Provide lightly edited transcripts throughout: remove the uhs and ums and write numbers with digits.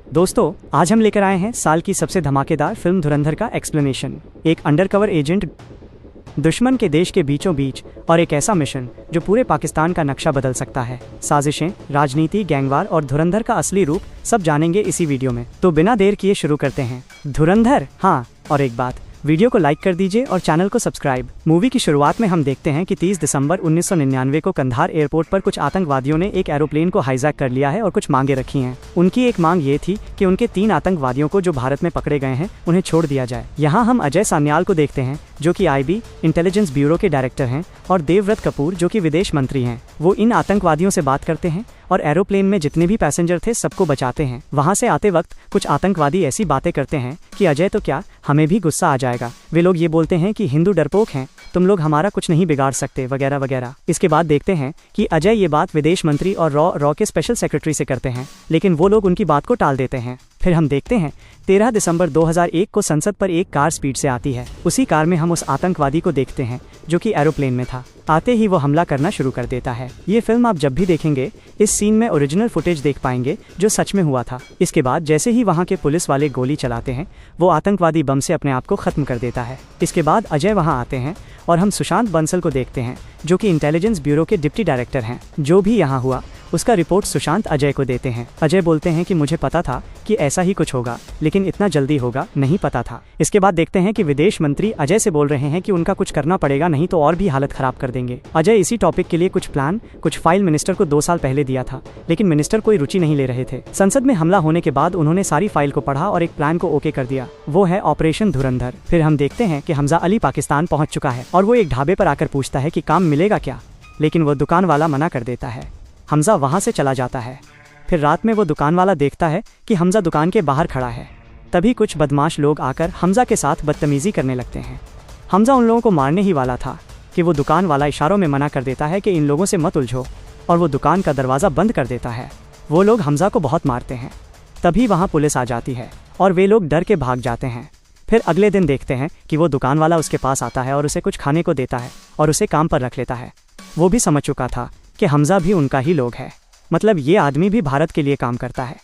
दोस्तों, आज हम लेकर आए हैं साल की सबसे धमाकेदार फिल्म धुरंधर का एक्सप्लेनेशन। एक अंडरकवर एजेंट दुश्मन के देश के बीचों बीच और एक ऐसा मिशन जो पूरे पाकिस्तान का नक्शा बदल सकता है। साजिशें, राजनीति, गैंगवार और धुरंधर का असली रूप सब जानेंगे इसी वीडियो में। तो बिना देर किए शुरू करते हैं। धुरंधर। हाँ, और एक बात, वीडियो को लाइक कर दीजिए और चैनल को सब्सक्राइब। मूवी की शुरुआत में हम देखते हैं कि 30 दिसंबर 1999 को कंधार एयरपोर्ट पर कुछ आतंकवादियों ने एक एरोप्लेन को हाईजैक कर लिया है और कुछ मांगे रखी हैं। उनकी एक मांग ये थी कि उनके 3 आतंकवादियों को जो भारत में पकड़े गए हैं उन्हें छोड़ दिया जाए। यहाँ हम अजय सान्याल को देखते हैं जो कि IB इंटेलिजेंस ब्यूरो के डायरेक्टर हैं, और देवव्रत कपूर जो कि विदेश मंत्री हैं। वो इन आतंकवादियों से बात करते हैं और एरोप्लेन में जितने भी पैसेंजर थे सबको बचाते हैं। वहाँ से आते वक्त कुछ आतंकवादी ऐसी बातें करते हैं कि अजय तो क्या, हमें भी गुस्सा आ जाएगा। वे लोग ये बोलते हैं कि हिंदू डरपोक हैं, तुम लोग हमारा कुछ नहीं बिगाड़ सकते, वगैरह वगैरह। इसके बाद देखते हैं कि अजय ये बात विदेश मंत्री और रॉ के स्पेशल सेक्रेटरी से करते हैं, लेकिन वो लोग उनकी बात को टाल देते हैं। फिर हम देखते हैं 13 दिसंबर 2001 को संसद पर एक कार स्पीड से आती है। उसी कार में हम उस आतंकवादी को देखते हैं जो कि एरोप्लेन में था। आते ही वो हमला करना शुरू कर देता है। ये फिल्म आप जब भी देखेंगे इस सीन में ओरिजिनल फुटेज देख पाएंगे जो सच में हुआ था। इसके बाद जैसे ही वहाँ के पुलिस वाले गोली चलाते हैं, वो आतंकवादी बम से अपने आप को खत्म कर देता है। इसके बाद अजय वहाँ आते हैं और हम सुशांत बंसल को देखते हैं जो कि इंटेलिजेंस ब्यूरो के डिप्टी डायरेक्टर हैं। जो भी यहाँ हुआ उसका रिपोर्ट सुशांत अजय को देते हैं। अजय बोलते हैं कि मुझे पता था कि ऐसा ही कुछ होगा, लेकिन इतना जल्दी होगा नहीं पता था। इसके बाद देखते हैं कि विदेश मंत्री अजय से बोल रहे हैं कि उनका कुछ करना पड़ेगा, नहीं तो और भी हालत खराब कर देंगे। अजय इसी टॉपिक के लिए कुछ फाइल मिनिस्टर को 2 साल पहले दिया था, लेकिन मिनिस्टर कोई रुचि नहीं ले रहे थे। संसद में हमला होने के बाद उन्होंने सारी फाइल को पढ़ा और एक प्लान को ओके कर दिया। वो है ऑपरेशन धुरंधर। फिर हम देखते हैं कि हमजा अली पाकिस्तान पहुंच चुका है और वो एक ढाबे पर आकर पूछता है कि काम मिलेगा क्या, लेकिन वो दुकान वाला मना कर देता है। हमजा वहाँ से चला जाता है। फिर रात में वो दुकान वाला देखता है कि हमजा दुकान के बाहर खड़ा है। तभी कुछ बदमाश लोग आकर हमजा के साथ बदतमीजी करने लगते हैं। हमजा उन लोगों को मारने ही वाला था कि वो दुकान वाला इशारों में मना कर देता है कि इन लोगों से मत उलझो, और वो दुकान का दरवाज़ा बंद कर देता है। वो लोग हमजा को बहुत मारते हैं। तभी वहाँ पुलिस आ जाती है और वे लोग डर के भाग जाते हैं। फिर अगले दिन देखते हैं कि वो दुकान वाला उसके पास आता है और उसे कुछ खाने को देता है और उसे काम पर रख लेता है। वो भी समझ चुका था कि हमजा भी उनका ही लोग है, मतलब ये आदमी भी भारत के लिए काम करता है।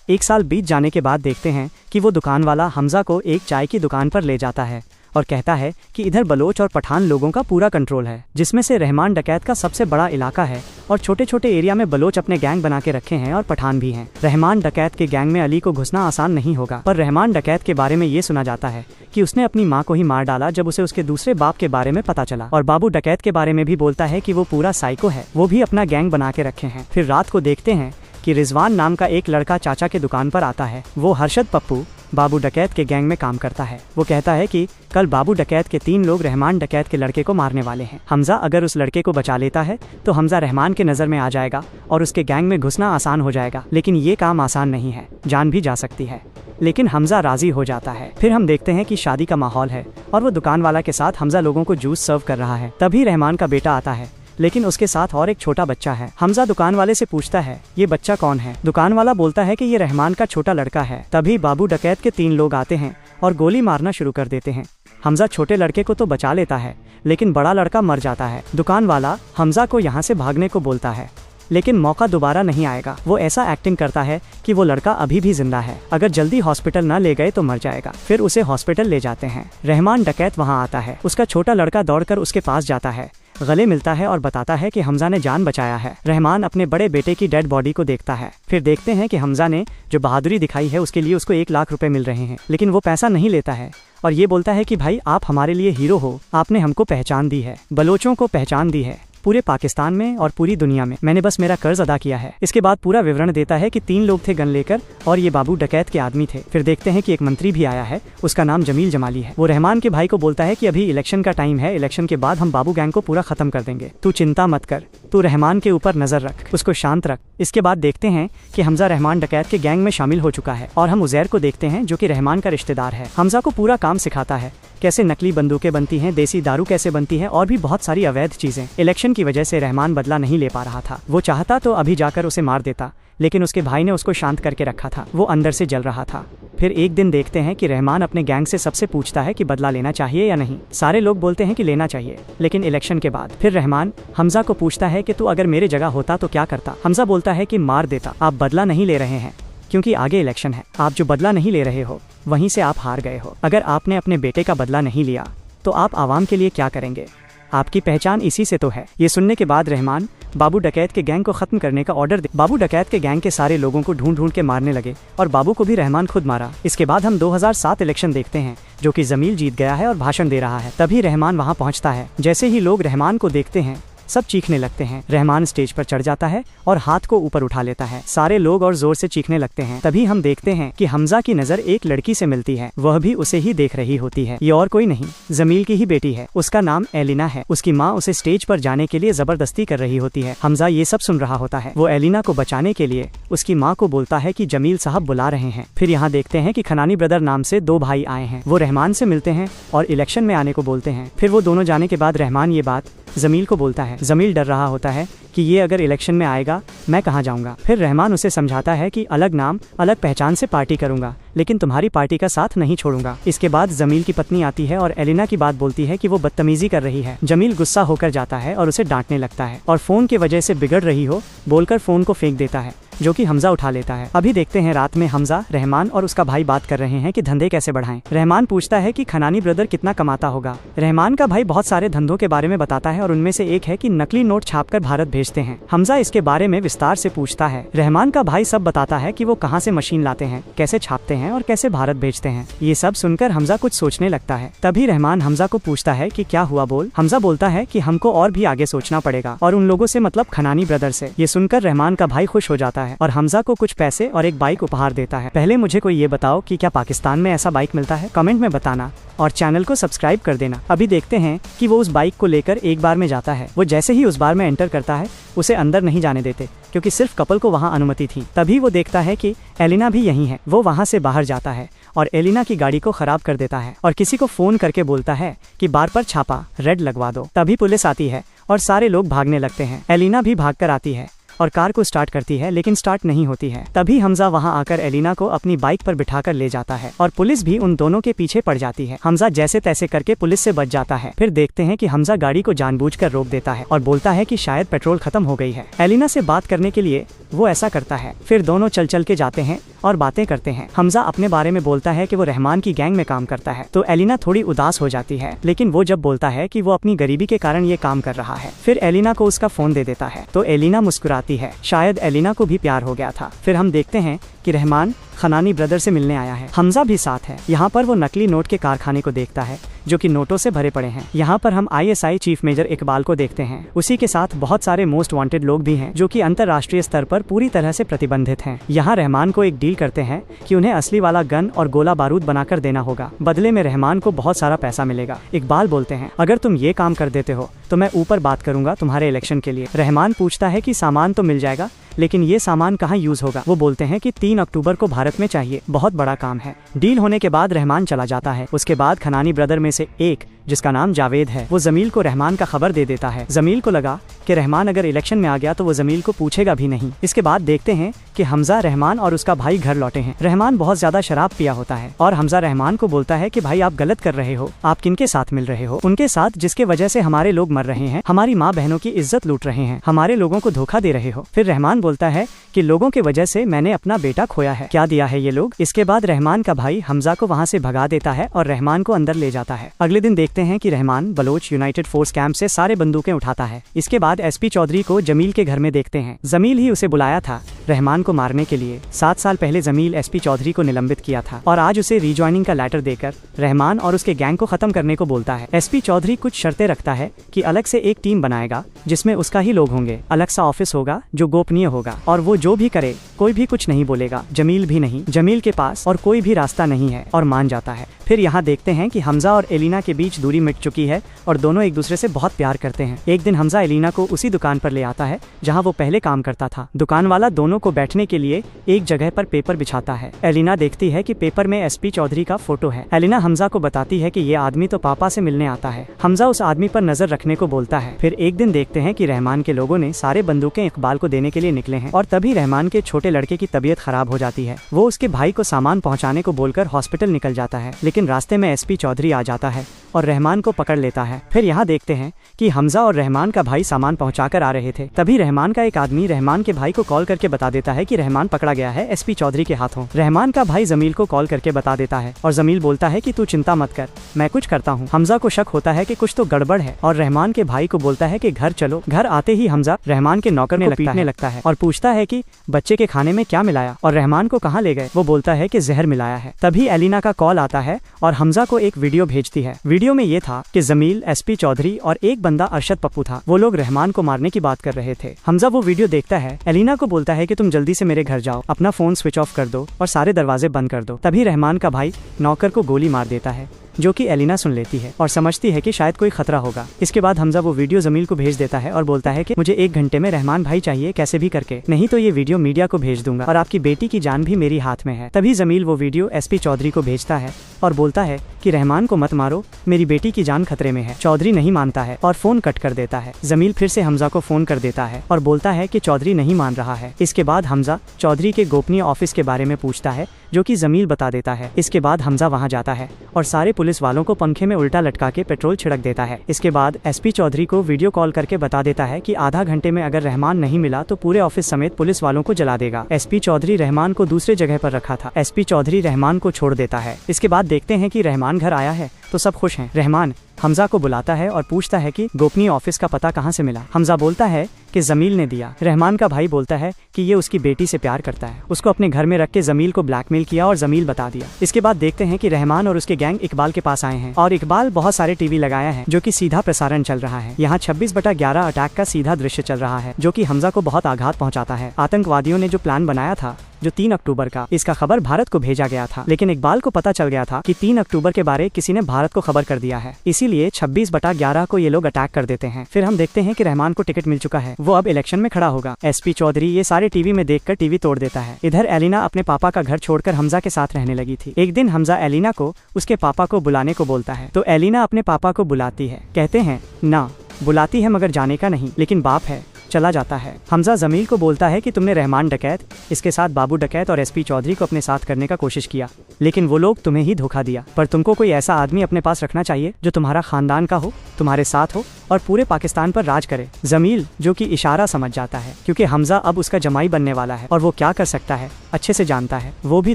1 साल बीत जाने के बाद देखते हैं कि वो दुकान वाला हमजा को एक चाय की दुकान पर ले जाता है और कहता है कि इधर बलोच और पठान लोगों का पूरा कंट्रोल है, जिसमें से रहमान डकैत का सबसे बड़ा इलाका है, और छोटे छोटे एरिया में बलोच अपने गैंग बना के रखे हैं और पठान भी हैं। रहमान डकैत के गैंग में अली को घुसना आसान नहीं होगा, पर रहमान डकैत के बारे में ये सुना जाता है कि उसने अपनी माँ को ही मार डाला जब उसे उसके दूसरे बाप के बारे में पता चला। और बाबू डकैत के बारे में भी बोलता है कि वो पूरा साइको है, वो भी अपना गैंग बना के रखे हैं। फिर रात को देखते हैं कि रिजवान नाम का एक लड़का चाचा के दुकान पर आता है। वो हर्षद पप्पू बाबू डकैत के गैंग में काम करता है। वो कहता है कि कल बाबू डकैत के 3 लोग रहमान डकैत के लड़के को मारने वाले हैं। हमजा अगर उस लड़के को बचा लेता है तो हमजा रहमान के नज़र में आ जाएगा और उसके गैंग में घुसना आसान हो जाएगा, लेकिन ये काम आसान नहीं है, जान भी जा सकती है। लेकिन हमजा राजी हो जाता है। फिर हम देखते हैं कि शादी का माहौल है और वो दुकान वाला के साथ हमजा लोगों को जूस सर्व कर रहा है। तभी रहमान का बेटा आता है, लेकिन उसके साथ और एक छोटा बच्चा है। हमजा दुकान वाले से पूछता है ये बच्चा कौन है। दुकान वाला बोलता है कि ये रहमान का छोटा लड़का है। तभी बाबू डकैत के 3 लोग आते हैं और गोली मारना शुरू कर देते हैं। हमजा छोटे लड़के को तो बचा लेता है, लेकिन बड़ा लड़का मर जाता है। दुकान वाला हमजा को यहाँ से भागने को बोलता है, लेकिन मौका दोबारा नहीं आएगा। वो ऐसा एक्टिंग करता है कि वो लड़का अभी भी जिंदा है, अगर जल्दी हॉस्पिटल न ले गए तो मर जाएगा। फिर उसे हॉस्पिटल ले जाते हैं। रहमान डकैत वहाँ आता है। उसका छोटा लड़का दौड़कर उसके पास जाता है, गले मिलता है और बताता है कि हमजा ने जान बचाया है। रहमान अपने बड़े बेटे की डेड बॉडी को देखता है। फिर देखते हैं कि हमजा ने जो बहादुरी दिखाई है उसके लिए उसको 1 लाख रुपए मिल रहे हैं, लेकिन वो पैसा नहीं लेता है और ये बोलता है कि भाई आप हमारे लिए हीरो हो, आपने हमको पहचान दी है, बलोचों को पहचान दी है पूरे पाकिस्तान में और पूरी दुनिया में, मैंने बस मेरा कर्ज अदा किया है। इसके बाद पूरा विवरण देता है कि 3 लोग थे गन लेकर और ये बाबू डकैत के आदमी थे। फिर देखते हैं कि एक मंत्री भी आया है, उसका नाम जमील जमाली है। वो रहमान के भाई को बोलता है कि अभी इलेक्शन का टाइम है, इलेक्शन के बाद हम बाबू गैंग को पूरा खत्म कर देंगे, तू चिंता मत कर, तू रहमान के ऊपर नजर रख, उसको शांत रख। इसके बाद देखते हैं कि हमजा रहमान डकैत के गैंग में शामिल हो चुका है और हम उजैर को देखते हैं जो कि रहमान का रिश्तेदार है। हमजा को पूरा काम सिखाता है, कैसे नकली बंदूकें बनती हैं, देसी दारू कैसे बनती है और भी बहुत सारी अवैध चीजें। इलेक्शन की वजह से रहमान बदला नहीं ले पा रहा था। वो चाहता तो अभी जाकर उसे मार देता, लेकिन उसके भाई ने उसको शांत करके रखा था। वो अंदर से जल रहा था। फिर एक दिन देखते हैं कि रहमान अपने गैंग से सबसे पूछता है कि बदला लेना चाहिए या नहीं। सारे लोग बोलते हैं कि लेना चाहिए, लेकिन इलेक्शन के बाद फिर रहमान हमजा को पूछता है कि तू अगर मेरे जगह होता तो क्या करता। हमजा बोलता है कि मार देता, आप बदला नहीं ले रहे हैं, क्योंकि आगे इलेक्शन है। आप जो बदला नहीं ले रहे हो वहीं से आप हार गए हो। अगर आपने अपने बेटे का बदला नहीं लिया तो आप आवाम के लिए क्या करेंगे? आपकी पहचान इसी से तो है। ये सुनने के बाद रहमान बाबू डकैत के गैंग को खत्म करने का ऑर्डर दे। बाबू डकैत के गैंग के सारे लोगों को ढूंढ ढूंढ के मारने लगे और बाबू को भी रहमान खुद मारा। इसके बाद हम 2007 इलेक्शन देखते हैं जो कि जमील जीत गया है और भाषण दे रहा है। तभी रहमान वहां पहुंचता है। जैसे ही लोग रहमान को देखते हैं सब चीखने लगते हैं। रहमान स्टेज पर चढ़ जाता है और हाथ को ऊपर उठा लेता है। सारे लोग और जोर से चीखने लगते हैं। तभी हम देखते हैं कि हमजा की नजर एक लड़की से मिलती है। वह भी उसे ही देख रही होती है। ये और कोई नहीं, जमील की ही बेटी है। उसका नाम एलिना है। उसकी माँ उसे स्टेज पर जाने के लिए जबरदस्ती कर रही होती है। हमजा ये सब सुन रहा होता है। वो एलिना को बचाने के लिए उसकी माँ को बोलता है कि जमील साहब बुला रहे हैं। फिर यहाँ देखते हैं कि खनानी ब्रदर नाम से 2 भाई आए हैं। वो रहमान से मिलते हैं और इलेक्शन में आने को बोलते हैं। फिर वो दोनों जाने के बाद रहमान ये बात जमील को बोलता है। जमील डर रहा होता है कि ये अगर इलेक्शन में आएगा मैं कहाँ जाऊंगा। फिर रहमान उसे समझाता है कि अलग नाम अलग पहचान से पार्टी करूंगा, लेकिन तुम्हारी पार्टी का साथ नहीं छोड़ूंगा। इसके बाद जमील की पत्नी आती है और एलिना की बात बोलती है कि वो बदतमीजी कर रही है। जमील गुस्सा होकर जाता है और उसे डांटने लगता है और फोन की वजह से बिगड़ रही हो बोलकर फोन को फेंक देता है, जो कि हमजा उठा लेता है। अभी देखते हैं रात में हमजा, रहमान और उसका भाई बात कर रहे हैं कि धंधे कैसे बढ़ाएं। रहमान पूछता है कि खनानी ब्रदर कितना कमाता होगा। रहमान का भाई बहुत सारे धंधों के बारे में बताता है और उनमें से एक है कि नकली नोट छापकर भारत भेजते हैं। हमजा इसके बारे में विस्तार से पूछता है। रहमान का भाई सब बताता है कि वो कहाँ से मशीन लाते हैं, कैसे छापते हैं और कैसे भारत भेजते हैं। ये सब सुनकर हमजा कुछ सोचने लगता है। तभी रहमान हमजा को पूछता है कि क्या हुआ बोल। हमजा बोलता है कि हमको और भी आगे सोचना पड़ेगा और उन लोगों से मतलब खनानी ब्रदर से। ये सुनकर रहमान का भाई खुश हो जाता है और हमजा को कुछ पैसे और एक बाइक उपहार देता है। पहले मुझे कोई ये बताओ कि क्या पाकिस्तान में ऐसा बाइक मिलता है? कमेंट में बताना और चैनल को सब्सक्राइब कर देना। अभी देखते हैं कि वो उस बाइक को लेकर एक बार में जाता है। वो जैसे ही उस बार में एंटर करता है उसे अंदर नहीं जाने देते क्योंकि सिर्फ कपल को वहाँ अनुमति थी। तभी वो देखता है कि एलिना भी यहीं है। वो वहाँ से बाहर जाता है और एलिना की गाड़ी को खराब कर देता है और किसी को फोन करके बोलता है कि बार पर छापा रेड लगवा दो। तभी पुलिस आती है और सारे लोग भागने लगते हैं। एलिना भी भागकर आती है और कार को स्टार्ट करती है लेकिन स्टार्ट नहीं होती है। तभी हमजा वहां आकर एलिना को अपनी बाइक पर बिठाकर ले जाता है और पुलिस भी उन दोनों के पीछे पड़ जाती है। हमजा जैसे तैसे करके पुलिस से बच जाता है। फिर देखते हैं कि हमजा गाड़ी को जानबूझकर रोक देता है और बोलता है कि शायद पेट्रोल खत्म हो गई है। एलिना से बात करने के लिए वो ऐसा करता है। फिर दोनों चल चल के जाते हैं और बातें करते हैं। हमजा अपने बारे में बोलता है कि वो रहमान की गैंग में काम करता है तो एलिना थोड़ी उदास हो जाती है, लेकिन वो जब बोलता है कि वो अपनी गरीबी के कारण ये काम कर रहा है फिर एलिना को उसका फोन दे देता है तो एलिना मुस्कुराती है। शायद एलिना को भी प्यार हो गया था। फिर हम देखते हैं कि रहमान खनानी ब्रदर से मिलने आया है। हमजा भी साथ है। यहाँ पर वो नकली नोट के कारखाने को देखता है जो कि नोटों से भरे पड़े हैं। यहाँ पर हम ISI चीफ मेजर इकबाल को देखते हैं। उसी के साथ बहुत सारे मोस्ट वांटेड लोग भी हैं जो कि अंतर्राष्ट्रीय स्तर पर पूरी तरह से प्रतिबंधित हैं। यहाँ रहमान को एक डील करते हैं कि उन्हें असली वाला गन और गोला बारूद बनाकर देना होगा। बदले में रहमान को बहुत सारा पैसा मिलेगा। इकबाल बोलते हैं अगर तुम ये काम कर देते हो तो मैं ऊपर बात करूंगा तुम्हारे इलेक्शन के लिए। रहमान पूछता है कि सामान तो मिल जाएगा लेकिन ये सामान कहाँ यूज होगा। वो बोलते हैं कि 3 अक्टूबर को भारत में चाहिए, बहुत बड़ा काम है। डील होने के बाद रहमान चला जाता है। उसके बाद खनानी ब्रदर में से एक जिसका नाम जावेद है वो जमील को रहमान का खबर दे देता है। जमील को लगा कि रहमान अगर इलेक्शन में आ गया तो वो जमील को पूछेगा भी नहीं। इसके बाद देखते हैं कि हमजा, रहमान और उसका भाई घर लौटे हैं। रहमान बहुत ज्यादा शराब पिया होता है और हमजा रहमान को बोलता है कि भाई आप गलत कर रहे हो। आप किनके साथ मिल रहे हो? उनके साथ जिसके वजह से हमारे लोग मर रहे हैं, हमारी माँ बहनों की इज्जत लूट रहे हैं, हमारे लोगों को धोखा दे रहे हो। फिर रहमान बोलता है कि लोगों की वजह से मैंने अपना बेटा खोया है, क्या दिया है ये लोग। इसके बाद रहमान का भाई हमजा को वहाँ से भगा देता है और रहमान को अंदर ले जाता है। अगले दिन देखते हैं कि Rahman Baloch United Force camp से सारे बंदूकें उठाता है। इसके बाद SP चौधरी को जमील के घर में देखते हैं। जमील ही उसे बुलाया था रहमान को मारने के लिए। 7 साल पहले जमील SP चौधरी को निलंबित किया था और आज उसे रीज्वाइनिंग का लेटर देकर रहमान और उसके गैंग को खत्म करने को बोलता है। SP चौधरी कुछ शर्तें रखता है कि अलग से एक टीम बनाएगा जिसमें उसका ही लोग होंगे, अलग सा ऑफिस होगा जो गोपनीय होगा और वो जो भी करे कोई भी कुछ नहीं बोलेगा, जमील भी नहीं। जमील के पास और कोई भी रास्ता नहीं है और मान जाता है। फिर यहाँ देखते हैं कि हमजा और एलिना के बीच दूरी मिट चुकी है और दोनों एक दूसरे से बहुत प्यार करते हैं। एक दिन हमजा एलिना को उसी दुकान पर ले आता है जहाँ वो पहले काम करता था। दुकान वाला दोनों को बैठने के लिए एक जगह पर पेपर बिछाता है। एलिना देखती है कि पेपर में SP चौधरी का फोटो है। एलिना हमजा को बताती है कि ये आदमी तो पापा से मिलने आता है। हमजा उस आदमी पर नजर रखने को बोलता है। फिर एक दिन देखते हैं कि रहमान के लोगों ने सारे बंदूकें इकबाल को देने के लिए निकले हैं और तभी रहमान के छोटे लड़के की तबीयत खराब हो जाती है। वो उसके भाई को सामान पहुँचाने को बोलकर हॉस्पिटल निकल जाता है, लेकिन रास्ते में SP चौधरी आ जाता है और रहमान को पकड़ लेता है। फिर यहाँ देखते हैं कि हमजा और रहमान का भाई सामान पहुंचाकर आ रहे थे। तभी रहमान का एक आदमी रहमान के भाई को कॉल करके बता देता है कि रहमान पकड़ा गया है एसपी चौधरी के हाथों। रहमान का भाई जमील को कॉल करके बता देता है और जमील बोलता है कि तू चिंता मत कर, मैं कुछ करता हूँ। हमजा को शक होता है कि कुछ तो गड़बड़ है और रहमान के भाई को बोलता है कि घर चलो। घर आते ही हमजा रहमान के नौकर को पीटने लगता है और पूछता है कि बच्चे के खाने में क्या मिलाया और रहमान को कहाँ ले गए। वो बोलता है कि जहर मिलाया है। तभी एलिना का कॉल आता है और हमजा को एक वीडियो भेजती है। वीडियो में ये था कि जमील, एसपी चौधरी और एक बंदा अरशद पप्पू था, वो लोग रहमान को मारने की बात कर रहे थे। हमजा वो वीडियो देखता है, एलिना को बोलता है कि तुम जल्दी से मेरे घर जाओ, अपना फोन स्विच ऑफ कर दो और सारे दरवाजे बंद कर दो। तभी रहमान का भाई नौकर को गोली मार देता है, जो कि एलिना सुन लेती है और समझती है कि शायद कोई खतरा होगा। इसके बाद हमजा वो वीडियो जमील को भेज देता है और बोलता है कि मुझे 1 घंटे में रहमान भाई चाहिए, कैसे भी करके, नहीं तो ये वीडियो मीडिया को भेज दूंगा और आपकी बेटी की जान भी मेरी हाथ में है। तभी जमील वो वीडियो एसपी चौधरी को भेजता है और बोलता है कि रहमान को मत मारो, मेरी बेटी की जान खतरे में है। चौधरी नहीं मानता है और फोन कट कर देता है। जमील फिर से हमजा को फोन कर देता है और बोलता है कि चौधरी नहीं मान रहा है। इसके बाद हमजा चौधरी के गोपनीय ऑफिस के बारे में पूछता है, जो कि जमील बता देता है। इसके बाद हमजा वहां जाता है और सारे पुलिस वालों को पंखे में उल्टा लटका के पेट्रोल छिड़क देता है। इसके बाद एसपी चौधरी को वीडियो कॉल करके बता देता है कि आधा घंटे में अगर रहमान नहीं मिला तो पूरे ऑफिस समेत पुलिस वालों को जला देगा। एसपी चौधरी रहमान को दूसरे जगह पर रखा था। एसपी चौधरी रहमान को छोड़ देता है। इसके बाद देखते हैं कि रहमान घर आया है तो सब खुश हैं। रहमान हमजा को बुलाता है और पूछता है कि गोपनीय ऑफिस का पता कहाँ से मिला। हमजा बोलता है कि जमील ने दिया। रहमान का भाई बोलता है कि ये उसकी बेटी से प्यार करता है, उसको अपने घर में रख के जमील को ब्लैकमेल किया और जमील बता दिया। इसके बाद देखते हैं कि रहमान और उसके गैंग इकबाल के पास आए हैं और इकबाल बहुत सारे टीवी लगाया है, जो कि सीधा प्रसारण चल रहा है। यहाँ 26/11 अटैक का सीधा दृश्य चल रहा है, जो कि हमजा को बहुत आघात पहुँचाता है। आतंकवादियों ने जो प्लान बनाया था जो 3 अक्टूबर का, इसका खबर भारत को भेजा गया था, लेकिन इकबाल को पता चल गया था कि 3 अक्टूबर के बारे किसी ने भारत को खबर कर दिया है, इसीलिए 26/11 को ये लोग अटैक कर देते हैं। फिर हम देखते हैं कि रहमान को टिकट मिल चुका है, वो अब इलेक्शन में खड़ा होगा। एसपी चौधरी ये सारे टीवी में देखकर टीवी तोड़ देता है। इधर एलिना अपने पापा का घर छोड़कर हमजा के साथ रहने लगी थी। एक दिन हमजा एलिना को उसके पापा को बुलाने को बोलता है, तो एलिना अपने पापा को बुलाती है। कहते हैं ना, बुलाती है मगर जाने का नहीं, लेकिन बाप है, चला जाता है। हमजा जमील को बोलता है कि तुमने रहमान डकैत, इसके साथ बाबू डकैत और एसपी चौधरी को अपने साथ करने का कोशिश किया, लेकिन वो लोग तुम्हें ही धोखा दिया। पर तुमको कोई ऐसा आदमी अपने पास रखना चाहिए जो तुम्हारा खानदान का हो, तुम्हारे साथ हो और पूरे पाकिस्तान पर राज करे। जमील जो कि इशारा समझ जाता है, क्योंकि हमजा अब उसका जमाई बनने वाला है और वो क्या कर सकता है अच्छे से जानता है। वो भी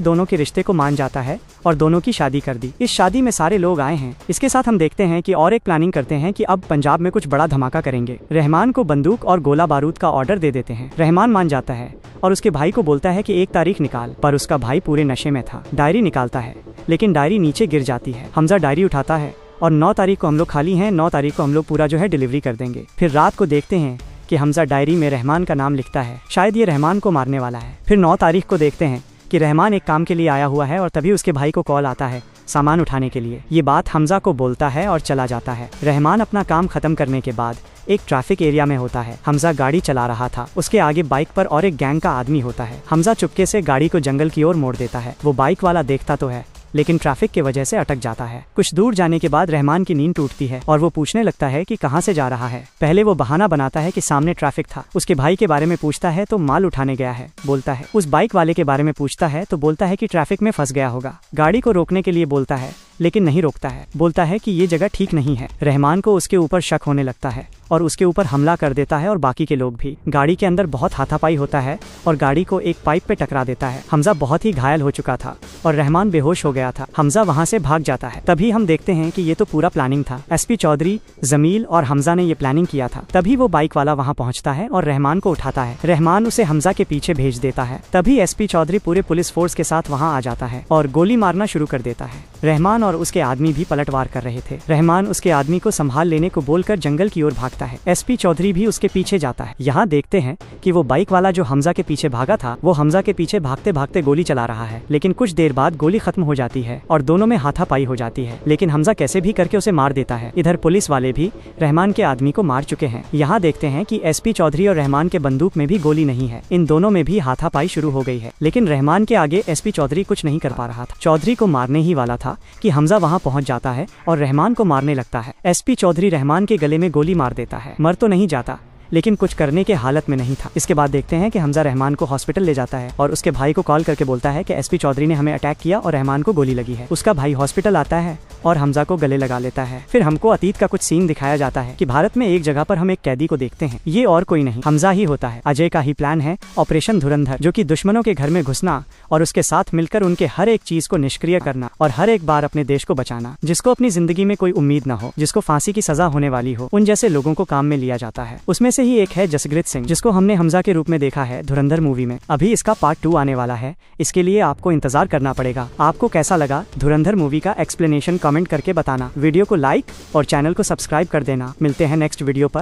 दोनों के रिश्ते को मान जाता है और दोनों की शादी कर दी। इस शादी में सारे लोग आए हैं। इसके साथ हम देखते हैं कि और एक प्लानिंग करते हैं कि अब पंजाब में कुछ बड़ा धमाका करेंगे। रहमान को बंदूक और गोला बारूद का ऑर्डर दे देते हैं। रहमान मान जाता है और उसके भाई को बोलता है कि 1 तारीख निकाल, पर उसका भाई पूरे नशे में था। डायरी निकालता है, लेकिन डायरी नीचे गिर जाती है। हमजा डायरी उठाता है और 9 तारीख को हम लोग खाली हैं, 9 तारीख को हम लोग पूरा जो है डिलीवरी कर देंगे। फिर रात को देखते हैं कि हमजा डायरी में रहमान का नाम लिखता है, शायद ये रहमान को मारने वाला है। फिर 9 तारीख को देखते हैं कि रहमान एक काम के लिए आया हुआ है और तभी उसके भाई को कॉल आता है सामान उठाने के लिए। ये बात हमजा को बोलता है और चला जाता है। रहमान अपना काम खत्म करने के बाद एक ट्रैफिक एरिया में होता है। हमजा गाड़ी चला रहा था, उसके आगे बाइक पर और एक गैंग का आदमी होता है। हमजा चुपके से गाड़ी को जंगल की ओर मोड़ देता है। वो बाइक वाला देखता तो है, लेकिन ट्रैफिक की वजह से अटक जाता है। कुछ दूर जाने के बाद रहमान की नींद टूटती है और वो पूछने लगता है कि कहाँ से जा रहा है। पहले वो बहाना बनाता है कि सामने ट्रैफिक था। उसके भाई के बारे में पूछता है तो माल उठाने गया है बोलता है। उस बाइक वाले के बारे में पूछता है तो बोलता है कि ट्रैफिक में फंस गया होगा। गाड़ी को रोकने के लिए बोलता है, लेकिन नहीं रोकता है। बोलता है कि ये जगह ठीक नहीं है। रहमान को उसके ऊपर शक होने लगता है और उसके ऊपर हमला कर देता है और बाकी के लोग भी। गाड़ी के अंदर बहुत हाथापाई होता है और गाड़ी को एक पाइप पे टकरा देता है। हमजा बहुत ही घायल हो चुका था और रहमान बेहोश हो गया था। हमजा वहाँ से भाग जाता है। तभी हम देखते हैं कि ये तो पूरा प्लानिंग था। एसपी चौधरी, जमील और हमजा ने ये प्लानिंग किया था। तभी वो बाइक वाला वहाँ पहुँचता है और रहमान को उठाता है। रहमान उसे हमजा के पीछे भेज देता है। तभी एसपी चौधरी पूरे पुलिस फोर्स के साथ वहाँ आ जाता है और गोली मारना शुरू कर देता है। रहमान और उसके आदमी भी पलटवार कर रहे थे। रहमान उसके आदमी को संभाल लेने को बोलकर जंगल की ओर भागता है। एसपी चौधरी भी उसके पीछे जाता है। यहाँ देखते हैं कि वो बाइक वाला जो हमजा के पीछे भागा था, वो हमजा के पीछे भागते भागते गोली चला रहा है, लेकिन कुछ देर बाद गोली खत्म हो जाती है और दोनों में हाथापाई हो जाती है, लेकिन हमजा कैसे भी करके उसे मार देता है। इधर पुलिस वाले भी रहमान के आदमी को मार चुके हैं। यहाँ देखते हैं कि एसपी चौधरी और रहमान के बंदूक में भी गोली नहीं है। इन दोनों में भी हाथापाई शुरू हो गई है, लेकिन रहमान के आगे एसपी चौधरी कुछ नहीं कर पा रहा था। चौधरी को मारने ही वाला था कि हमजा वहाँ पहुँच जाता है और रहमान को मारने लगता है। एसपी चौधरी रहमान के गले में गोली मार देता है। मर तो नहीं जाता, लेकिन कुछ करने के हालत में नहीं था। इसके बाद देखते हैं कि हमजा रहमान को हॉस्पिटल ले जाता है और उसके भाई को कॉल करके बोलता है कि एसपी चौधरी ने हमें अटैक किया और रहमान को गोली लगी है। उसका भाई हॉस्पिटल आता है और हमजा को गले लगा लेता है। फिर हमको अतीत का कुछ सीन दिखाया जाता है कि भारत में एक जगह पर हम एक कैदी को देखते हैं। ये और कोई नहीं हमजा ही होता है। अजय का ही प्लान है ऑपरेशन धुरंधर, जो कि दुश्मनों के घर में घुसना और उसके साथ मिलकर उनके हर एक चीज को निष्क्रिय करना और हर एक बार अपने देश को बचाना। जिसको अपनी जिंदगी में कोई उम्मीद न हो, जिसको फांसी की सजा होने वाली हो, उन जैसे लोगों को काम में लिया जाता है। उसमें से ही एक है जसग्रीत सिंह, जिसको हमने हमजा के रूप में देखा है धुरंधर मूवी में। अभी इसका पार्ट 2 आने वाला है, इसके लिए आपको इंतजार करना पड़ेगा। आपको कैसा लगा धुरंधर मूवी का एक्सप्लेनेशन कमेंट करके बताना। वीडियो को लाइक और चैनल को सब्सक्राइब कर देना। मिलते हैं नेक्स्ट वीडियो पर।